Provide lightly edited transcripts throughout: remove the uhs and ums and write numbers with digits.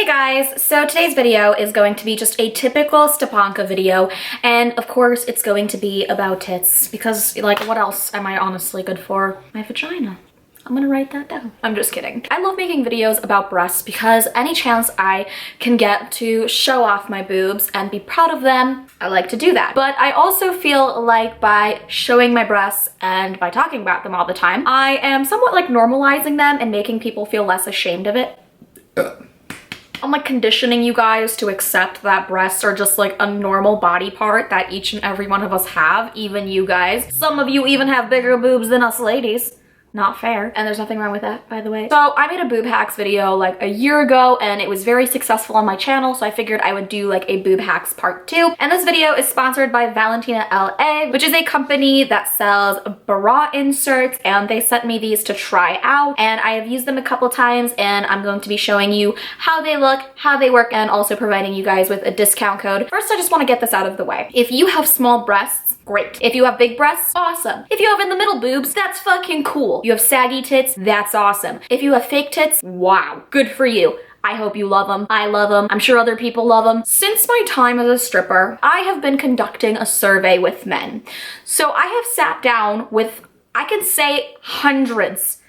guys, so today's video is going to be just a typical stepanka video, and of course it's going to be about tits because, like, what else am I honestly good for? My vagina. I'm gonna write that down. I'm just kidding. I love making videos about breasts because any chance I can get to show off my boobs and be proud of them, I like to do that. But I also feel like by showing my breasts and by talking about them all the time, I am somewhat like normalizing them and making people feel less ashamed of it. I'm like conditioning you guys to accept that breasts are just like a normal body part that each and every one of us have, even you guys. Some of you even have bigger boobs than us ladies. Not fair. And there's nothing wrong with that, by the way. So I made a boob hacks video like a year ago and it was very successful on my channel, so I figured I would do like a boob hacks part 2. And this video is sponsored by Valentina LA, which is a company that sells bra inserts, and they sent me these to try out, and I have used them a couple times, and I'm going to be showing you how they look, how they work, and also providing you guys with a discount code. First, I just want to get this out of the way. If you have small breasts, great. If you have big breasts, awesome. If you have in the middle boobs, that's fucking cool. You have saggy tits, that's awesome. If you have fake tits, wow, good for you. I hope you love them. I love them. I'm sure other people love them. Since my time as a stripper, I have been conducting a survey with men. So I have sat down with, I can say hundreds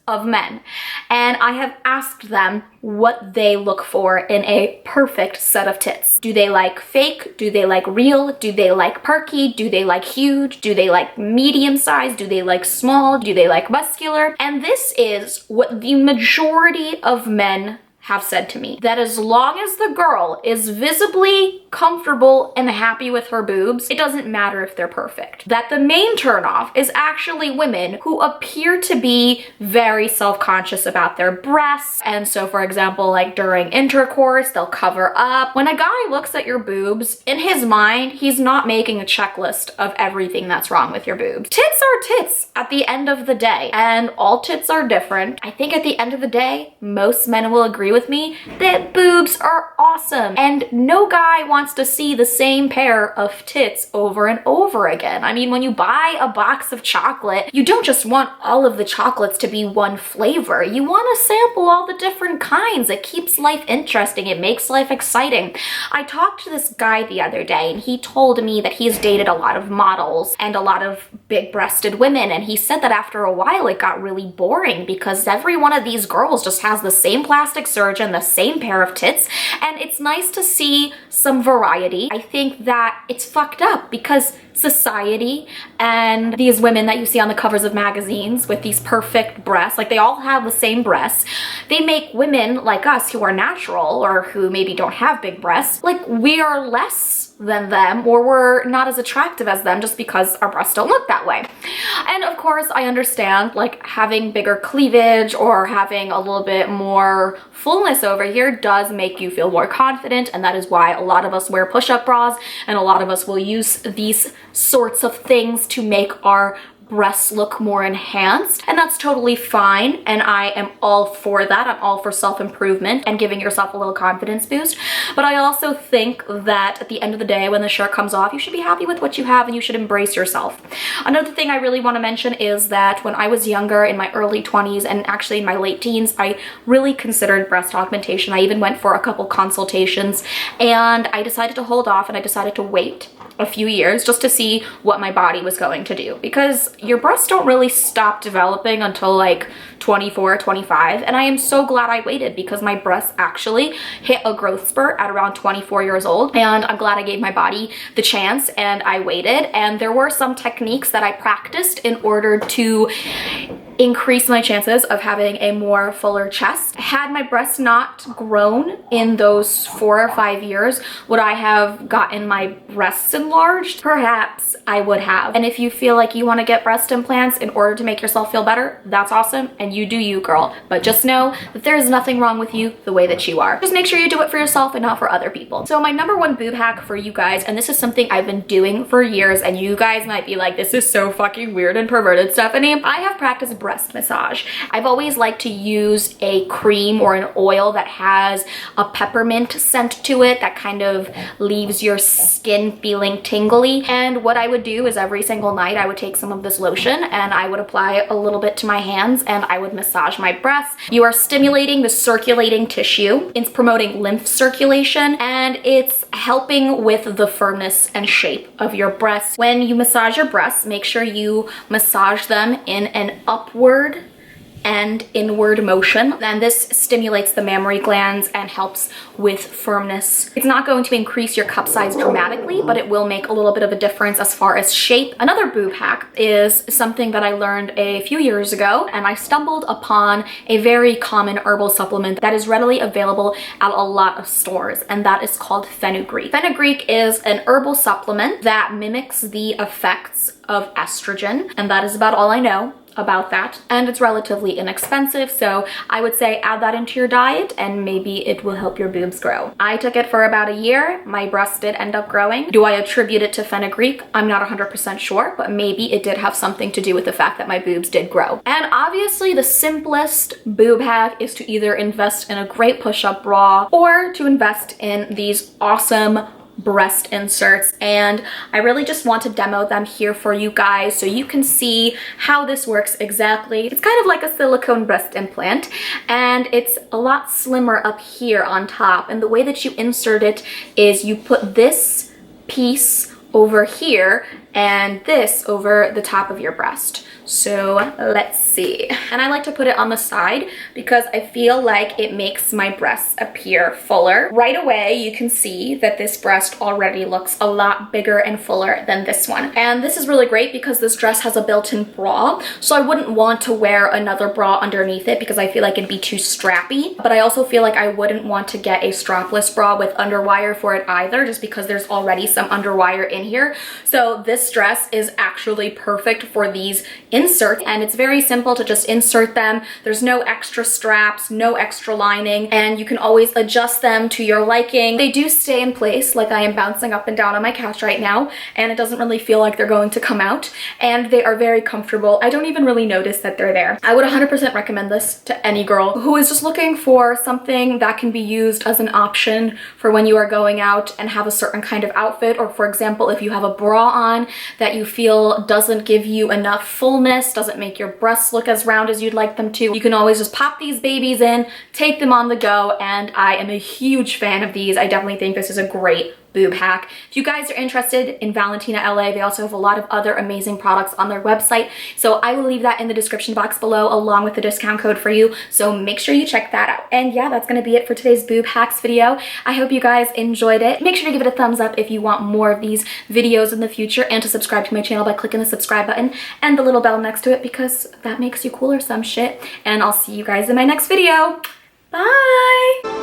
of men, and I have asked them what they look for in a perfect set of tits. Do they like fake? Do they like real? Do they like perky? Do they like huge? Do they like medium size? Do they like small? Do they like muscular? And this is what the majority of men have said to me, that as long as the girl is visibly comfortable and happy with her boobs, it doesn't matter if they're perfect. That the main turnoff is actually women who appear to be very self-conscious about their breasts. And so, for example, like during intercourse, they'll cover up. When a guy looks at your boobs, in his mind, he's not making a checklist of everything that's wrong with your boobs. Tits are tits at the end of the day, and all tits are different. I think at the end of the day, most men will agree with me that boobs are awesome, and no guy wants to see the same pair of tits over and over again. I mean, when you buy a box of chocolate, you don't just want all of the chocolates to be one flavor. You want to sample all the different kinds. It keeps life interesting. It makes life exciting. I talked to this guy the other day, and he told me that he's dated a lot of models and a lot of big-breasted women, and he said that after a while it got really boring because every one of these girls just has the same plastic surgeon, the same pair of tits, and it's nice to see some variety. I think that it's fucked up because society and these women that you see on the covers of magazines with these perfect breasts, like they all have the same breasts, they make women like us who are natural or who maybe don't have big breasts, like we are less than them, or we're not as attractive as them just because our breasts don't look that way. And of course, I understand like having bigger cleavage or having a little bit more fullness over here does make you feel more confident, and that is why a lot of us wear push-up bras and a lot of us will use these sorts of things to make our breasts look more enhanced, and that's totally fine, and I am all for that. I'm all for self-improvement and giving yourself a little confidence boost, but I also think that at the end of the day, when the shirt comes off, you should be happy with what you have and you should embrace yourself. Another thing I really want to mention is that when I was younger, in my early 20s and actually in my late teens, I really considered breast augmentation. I even went for a couple consultations, and I decided to hold off, and I decided to wait a few years just to see what my body was going to do, because your breasts don't really stop developing until like 24, 25, and I am so glad I waited because my breasts actually hit a growth spurt at around 24 years old, and I'm glad I gave my body the chance and I waited. And there were some techniques that I practiced in order to increase my chances of having a more fuller chest. Had my breasts not grown in those 4 or 5 years, would I have gotten my breasts enlarged? Perhaps I would have. And if you feel like you want to get breast implants in order to make yourself feel better, that's awesome, and you do you, girl. But just know that there is nothing wrong with you the way that you are. Just make sure you do it for yourself and not for other people. So my #1 boob hack for you guys, and this is something I've been doing for years, and you guys might be like, this is so fucking weird and perverted, Stephanie. I have practiced breast massage. I've always liked to use a cream or an oil that has a peppermint scent to it that kind of leaves your skin feeling tingly. And what I would do is every single night I would take some of this lotion and I would apply a little bit to my hands and I would massage my breasts. You are stimulating the circulating tissue. It's promoting lymph circulation and it's helping with the firmness and shape of your breasts. When you massage your breasts, make sure you massage them in an upward and inward motion, and this stimulates the mammary glands and helps with firmness. It's not going to increase your cup size dramatically, but it will make a little bit of a difference as far as shape. Another boob hack is something that I learned a few years ago, and I stumbled upon a very common herbal supplement that is readily available at a lot of stores, and that is called fenugreek. Fenugreek is an herbal supplement that mimics the effects of estrogen, and that is about all I know about that, and it's relatively inexpensive, so I would say add that into your diet and maybe it will help your boobs grow. I took it for about a year. My breasts did end up growing. Do I attribute it to fenugreek? I'm not 100% sure, but maybe it did have something to do with the fact that my boobs did grow. And obviously the simplest boob hack is to either invest in a great push-up bra or to invest in these awesome breast inserts, and I really just want to demo them here for you guys so you can see how this works exactly. It's kind of like a silicone breast implant, and it's a lot slimmer up here on top, and the way that you insert it is you put this piece over here and this over the top of your breast. So let's see. And I like to put it on the side because I feel like it makes my breasts appear fuller. Right away, you can see that this breast already looks a lot bigger and fuller than this one. And this is really great because this dress has a built-in bra, so I wouldn't want to wear another bra underneath it because I feel like it'd be too strappy. But I also feel like I wouldn't want to get a strapless bra with underwire for it either, just because there's already some underwire in here. So this dress is actually perfect for these inserts, and it's very simple to just insert them. There's no extra straps, no extra lining, and you can always adjust them to your liking. They do stay in place, like I am bouncing up and down on my couch right now, and it doesn't really feel like they're going to come out, and they are very comfortable. I don't even really notice that they're there. I would 100% recommend this to any girl who is just looking for something that can be used as an option for when you are going out and have a certain kind of outfit, or for example, if you have a bra on that you feel doesn't give you enough fullness, doesn't make your breasts look as round as you'd like them to. You can always just pop these babies in, take them on the go, and I am a huge fan of these. I definitely think this is a great boob hack. If you guys are interested in Valentina LA, they also have a lot of other amazing products on their website, so I will leave that in the description box below along with the discount code for you, so make sure you check that out. And yeah, that's gonna be it for today's boob hacks video. I hope you guys enjoyed it. Make sure to give it a thumbs up if you want more of these videos in the future, and to subscribe to my channel by clicking the subscribe button and the little bell next to it, because that makes you cool or some shit. And I'll see you guys in my next video. Bye!